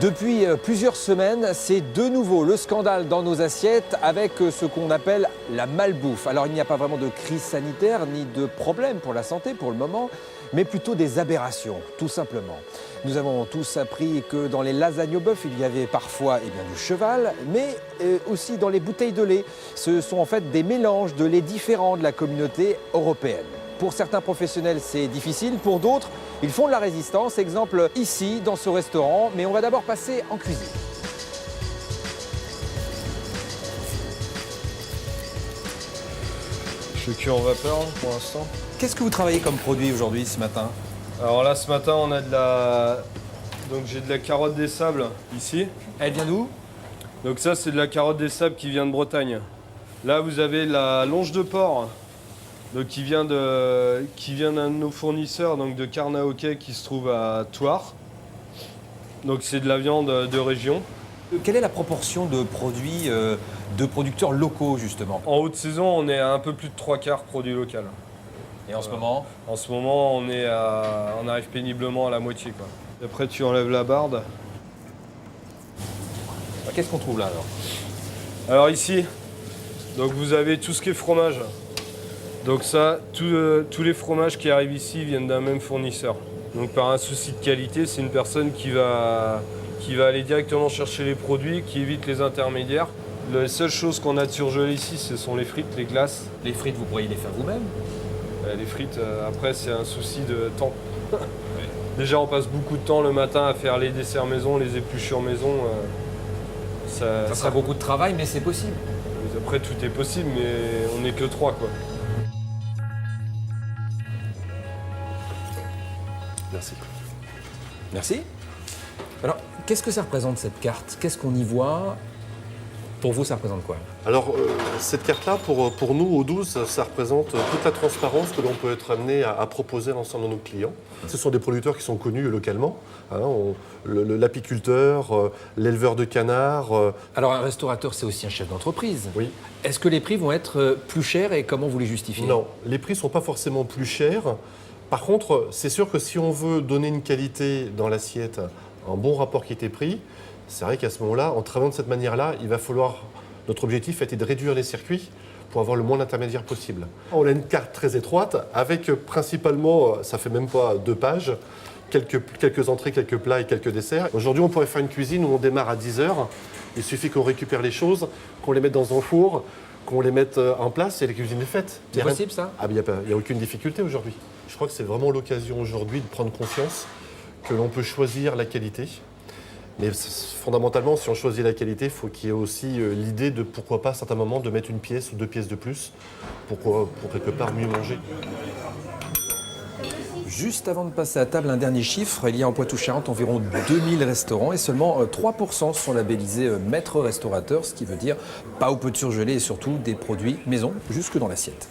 Depuis plusieurs semaines, c'est de nouveau le scandale dans nos assiettes avec ce qu'on appelle la malbouffe. Alors il n'y a pas vraiment de crise sanitaire ni de problème pour la santé pour le moment, mais plutôt des aberrations, tout simplement. Nous avons tous appris que dans les lasagnes au bœuf, il y avait parfois du cheval, mais aussi dans les bouteilles de lait. Ce sont en fait des mélanges de laits différents de la communauté européenne. Pour certains professionnels, c'est difficile. Pour d'autres, ils font de la résistance. Exemple ici, dans ce restaurant. Mais on va d'abord passer en cuisine. Je suis cuit en vapeur pour l'instant. Qu'est-ce que vous travaillez comme produit aujourd'hui, ce matin? Alors là, ce matin, on a de la... Donc j'ai de la carotte des sables ici. Elle vient d'où? Donc ça, c'est de la carotte des sables qui vient de Bretagne. Là, vous avez la longe de porc. Donc, qui vient d'un de nos fournisseurs, donc de Carnaoquet, qui se trouve à Thouars. Donc c'est de la viande de région. Quelle est la proportion de produits de producteurs locaux, justement? En haute saison, on est à un peu plus de 3/4 produits locaux. Et en ce moment? En ce moment, on arrive péniblement à la moitié, quoi. Et après, tu enlèves la barde. Qu'est-ce qu'on trouve là, alors? Alors ici, donc vous avez tout ce qui est fromage. Donc ça, tous les fromages qui arrivent ici viennent d'un même fournisseur. Donc par un souci de qualité, c'est une personne qui va aller directement chercher les produits, qui évite les intermédiaires. La seule chose qu'on a de surgelé ici, ce sont les frites, les glaces. Les frites, vous pourriez les faire vous-même? Les frites, après, c'est un souci de temps. Déjà, on passe beaucoup de temps le matin à faire les desserts maison, les épluchures maison. Ça sera beaucoup de travail, mais c'est possible. Après, tout est possible, mais on n'est que 3, quoi. Merci. Merci. Alors, qu'est-ce que ça représente, cette carte? Qu'est-ce qu'on y voit? Pour vous, ça représente quoi? Alors, cette carte-là, pour nous, au 12, ça représente toute la transparence que l'on peut être amené à proposer à l'ensemble de nos clients. Ce sont des producteurs qui sont connus localement, hein, l'apiculteur, l'éleveur de canards. Alors, un restaurateur, c'est aussi un chef d'entreprise. Oui. Est-ce que les prix vont être plus chers et comment vous les justifiez? Non, les prix ne sont pas forcément plus chers. Par contre, c'est sûr que si on veut donner une qualité dans l'assiette, un bon rapport qualité-prix, c'est vrai qu'à ce moment-là, en travaillant de cette manière-là, il va falloir... Notre objectif a été de réduire les circuits pour avoir le moins d'intermédiaires possible. On a une carte très étroite avec principalement, ça fait même pas 2 pages, quelques entrées, quelques plats et quelques desserts. Aujourd'hui, on pourrait faire une cuisine où on démarre à 10 h. Il suffit qu'on récupère les choses, qu'on les mette dans un four, qu'on les mette en place et la cuisine est faite. C'est possible, ça? Ah, il n'y a aucune difficulté aujourd'hui. Je crois que c'est vraiment l'occasion aujourd'hui de prendre confiance que l'on peut choisir la qualité. Mais fondamentalement, si on choisit la qualité, il faut qu'il y ait aussi l'idée de, pourquoi pas, à certains moments, de mettre une pièce ou 2 pièces de plus pour quelque part mieux manger. Juste avant de passer à table, un dernier chiffre. Il y a en Poitou-Charentes environ 2000 restaurants et seulement 3% sont labellisés maître restaurateur, ce qui veut dire pas ou peu de surgelés et surtout des produits maison jusque dans l'assiette.